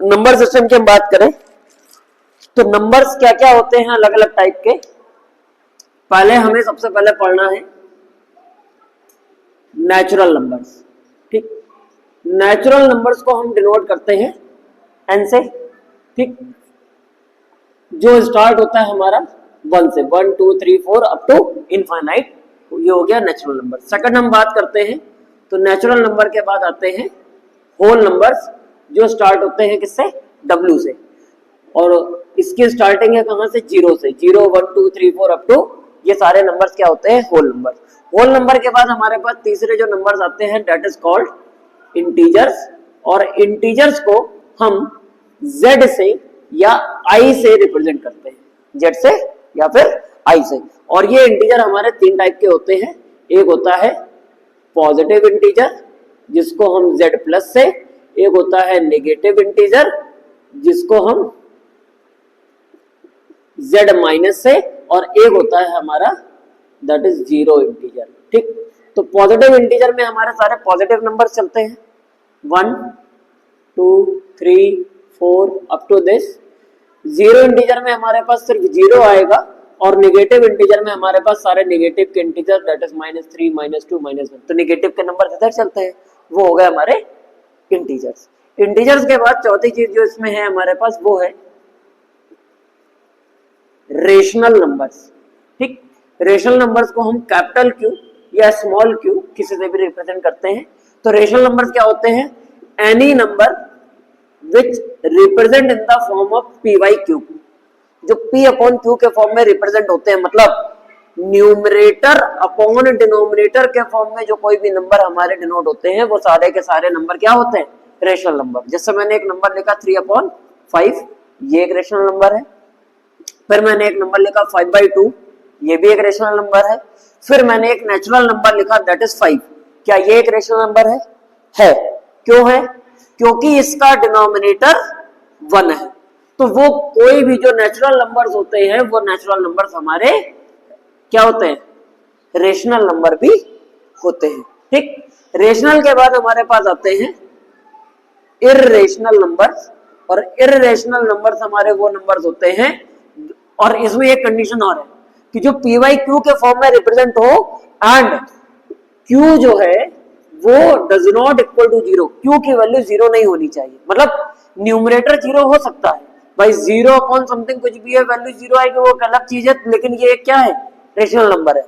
Number system की हम बात करें तो नंबर्स क्या क्या होते हैं अलग अलग टाइप के। पहले हमें सबसे पहले पढ़ना है नेचुरल नंबर्स। ठीक, नेचुरल नंबर्स को हम डिनोट करते हैं एन से। ठीक, जो स्टार्ट होता है हमारा 1 से, 1 2 3 4 अप टू इनफाइनाइट, ये हो गया नेचुरल नंबर। सेकंड हम बात करते हैं तो नेचुरल नंबर के बाद आते हैं होल नंबर्स, जो स्टार्ट होते हैं किससे, W से, और इसकी स्टार्टिंग है कहां से, 0 से। 0 1 2 3 4 अप टू, ये सारे नंबर्स क्या होते हैं, होल नंबर। होल नंबर के बाद हमारे पास तीसरे जो नंबर्स आते हैं दैट इज कॉल्ड इंटीजर्स, और इंटीजर्स को हम Z से या I से रिप्रेजेंट करते हैं, Z से या फिर I से। और ये इंटीजर हमारे तीन टाइप के होते हैं। एक होता है पॉजिटिव इंटीजर जिसको हम Z प्लस से, एक होता है नेगेटिव इंटीजर जिसको हम Z माइनस से, और एक होता है हमारा दैट इज जीरो इंटीजर। ठीक, तो पॉजिटिव इंटीजर में हमारे सारे पॉजिटिव नंबर चलते हैं 1 2 3 4 up to this. Zero integer में हमारे पास सिर्फ 0 आएगा, और नेगेटिव इंटीजर में हमारे पास सारे नेगेटिव के इंटीजर दैट इज -3 -2 -1, तो नेगेटिव के नंबर इधर चलते हैं, वो हो गए हमारे इंटीजर्स। इंटीजर्स के बाद चौथी चीज जो इसमें है हमारे पास वो है रेशनल नंबर्स। ठीक, रेशनल नंबर्स को हम कैपिटल Q या स्मॉल q किसी से भी रिप्रेजेंट करते हैं। तो रेशनल नंबर्स क्या होते हैं, any number which represent in the form of p by q, जो p अपॉन q के फॉर्म में रिप्रेजेंट होते हैं, मतलब न्यूमरेटर अपॉन डिनोमिनेटर के फॉर्म में जो कोई भी नंबर हमारे डिनोट होते हैं वो सारे के सारे नंबर क्या होते हैं, रेशनल नंबर। जैसे मैंने एक नंबर लिखा 3/5, ये एक रेशनल नंबर है। फिर मैंने एक नंबर लिखा 5/2, ये भी एक रेशनल नंबर है। फिर मैंने एक नेचुरल नंबर लिखा दैट इज 5, क्या ये एक रेशनल नंबर है? क्यों है? क्योंकि इसका डिनोमिनेटर 1 है। तो वो कोई भी जो नेचुरल नंबर्स होते हैं वो नेचुरल नंबर्स हमारे क्या होते हैं, रेशनल नंबर भी होते हैं। ठीक, रेशनल के बाद हमारे पास आते हैं इररेशनल नंबर्स, और इररेशनल नंबर्स हमारे वो नंबर्स होते हैं, और इसमें एक कंडीशन और है कि जो p by q के फॉर्म में रिप्रेजेंट हो एंड q जो है वो does not equal to 0, q की वैल्यू 0 नहीं होनी चाहिए। मतलब न्यूमरेटर 0 हो सकता है भाई, 0 अपॉन समथिंग कुछ भी है, वैल्यू 0 आएगी वो अलग चीज है, लेकिन ये क्या है, रेशनल नंबर है।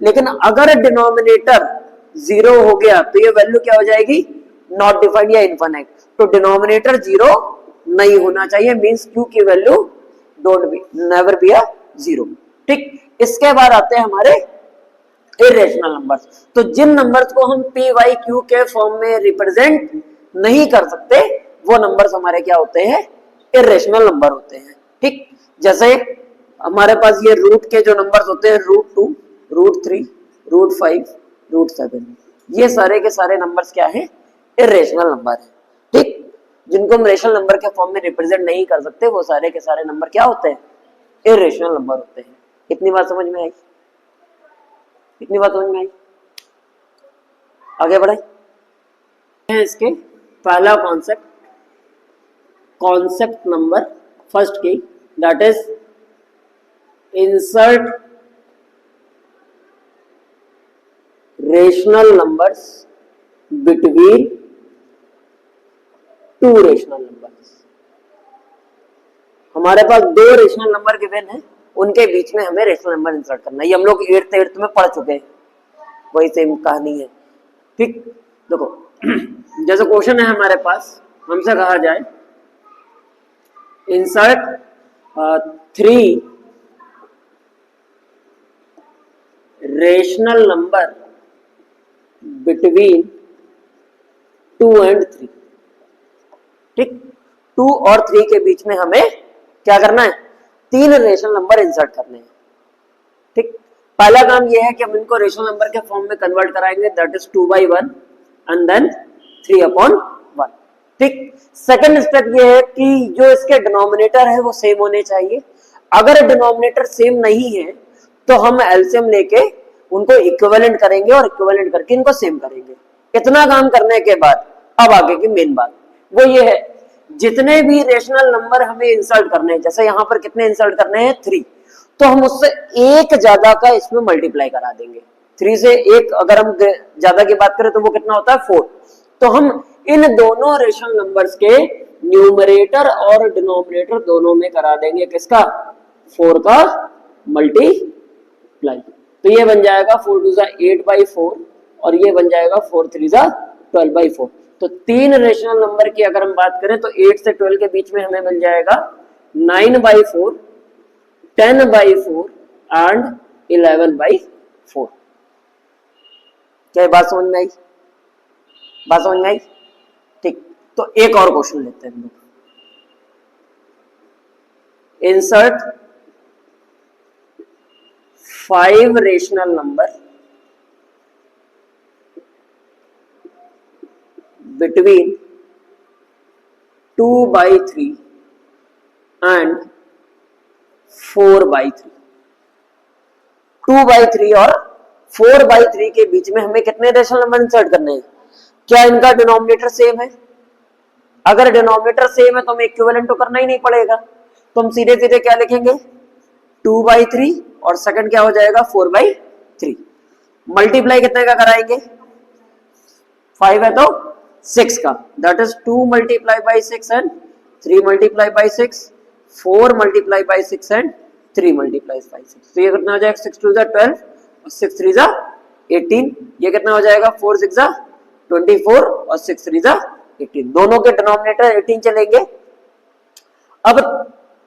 लेकिन अगर डिनोमिनेटर 0 हो गया तो ये वैल्यू क्या हो जाएगी, नॉट डिफाइंड या इनफाइनाइट। तो डिनोमिनेटर 0 नहीं होना चाहिए, मींस q की value don't be, never be a 0। ठीक, इसके बाद आते हैं हमारे इरेशनल नंबर्स। तो जिन नंबर्स को हम p by q के फॉर्म में रिप्रेजेंट नहीं कर सकते वो नंबर्स हमारे क्या होते हैं, इरेशनल नंबर होते हैं। ठीक, जैसे हमारे पास ये रूट के जो नंबर्स होते हैं √2, √3, √5, √7, ये सारे के सारे नंबर्स क्या है, इरेशनल नंबर है। ठीक, जिनको हम रेशनल नंबर के फॉर्म में रिप्रेजेंट नहीं कर सकते वो सारे के सारे नंबर क्या होते हैं, इरेशनल नंबर होते हैं। इतनी बात समझ में आई? इतनी बात समझ में आई? आगे बढ़े इसके पहला कॉन्सेप्ट नंबर फर्स्ट की, that is insert rational numbers between two rational numbers. हमारे पास दो रेशनल नंबर गिवन है, उनके बीच में हमें रेशनल नंबर इंसर्ट करना है। ये हम लोग 8th में पढ़ चुके हैं, वही सेम कहानी है। ठीक, देखो जैसे क्वेश्चन है हमारे पास, हमसे कहा जाए insert 3 rational number between 2 and 3। ठीक, 2 और 3 के बीच में हमें क्या करना है, 3 रेशनल नंबर इंसर्ट करने हैं। ठीक, पहला काम यह है कि हम इनको रेशनल नंबर के फॉर्म में कन्वर्ट कराएंगे, दैट इज 2/1 एंड देन 3/1। ठीक, सेकंड स्टेप ये है कि जो इसके डिनोमिनेटर है वो सेम होने चाहिए। अगर डिनोमिनेटर सेम नहीं है तो हम एलसीएम लेके उनको इक्विवेलेंट करेंगे और इक्विवेलेंट करके इनको सेम करेंगे। इतना काम करने के बाद अब आगे की मेन बात वो ये है, जितने भी रेशनल नंबर हमें इंसर्ट करने हैं, जैसे यहां पर कितने इंसर्ट करने हैं 3, तो हम उससे एक ज्यादा का इसमें मल्टीप्लाई करा देंगे। 3 से एक अगर हम ज्यादा की बात करें तो वो कितना होता है 4। तो हम इन दोनों रेशनल नंबर्स के न्यूमरेटर और डिनोमिनेटर दोनों में करा देंगे किसका 4 का मल्टीप्लाई। तो ये बन जाएगा 4 2 8/4 और ये बन जाएगा 4 3 12/4। तो तीन रेशनल नंबर की अगर हम बात करें तो 8 से 12 के बीच में हमें मिल जाएगा 9/4, 10/4 एंड 11/4। क्या बात समझ में आई? बात समझ में आई? ठीक, तो एक और क्वेश्चन लेते हैं हम लोग। Insert 5 rational number between 2/3 and 4/3। 2/3 और 4/3 के बीच में हमें कितने रेशनल नंबर इंसर्ट करने हैं? क्या इनका डिनोमिनेटर सेम है? अगर डिनोमिनेटर सेम है तो हमें इक्विवेलेंट तो करना ही नहीं पड़ेगा, तो हम सीधे सीधे क्या लिखेंगे 2/3 और सेकंड क्या हो जाएगा 4/3। मल्टीप्लाई कितने का कराएंगे 5 है तो 6 का, that is 2 multiplied by 6 and 3 multiplied by 6, 4 multiplied by 6 and 3 multiplied by 6। तो ये कितना हो जाएगा 6 2 12 और 6 3 18। ये कितना हो जाएगा 4 6 24 और 6 3 18। दोनों के डिनोमिनेटर 18 चलेंगे। अब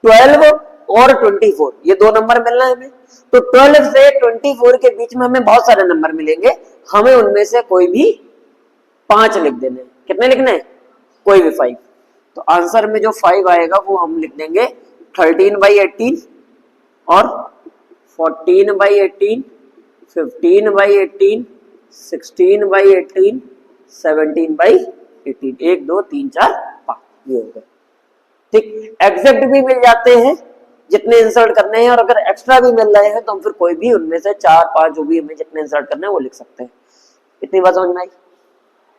12 और 24 ये दो नंबर मिलना है हमें, तो 12 से 24 के बीच में हमें बहुत सारे नंबर मिलेंगे, हमें उनमें से कोई भी 5 लिख देने। कितने लिखने हैं? कोई भी 5। तो आंसर में जो 5 आएगा वो हम लिख देंगे 13/18 और 14/18, 15/18, 16/18, 17/18। 1 2 3 4 5 ये हो गए। ठीक, एग्जैक्ट भी मिल जाते हैं जितने इंसर्ट करने हैं, और अगर एक्स्ट्रा भी मिल रहे हैं तो हम फिर कोई भी उनमें से 4 5 जो भी हमें जितने इंसर्ट करने हैं वो लिख सकते हैं। इतनी बात समझ में आई?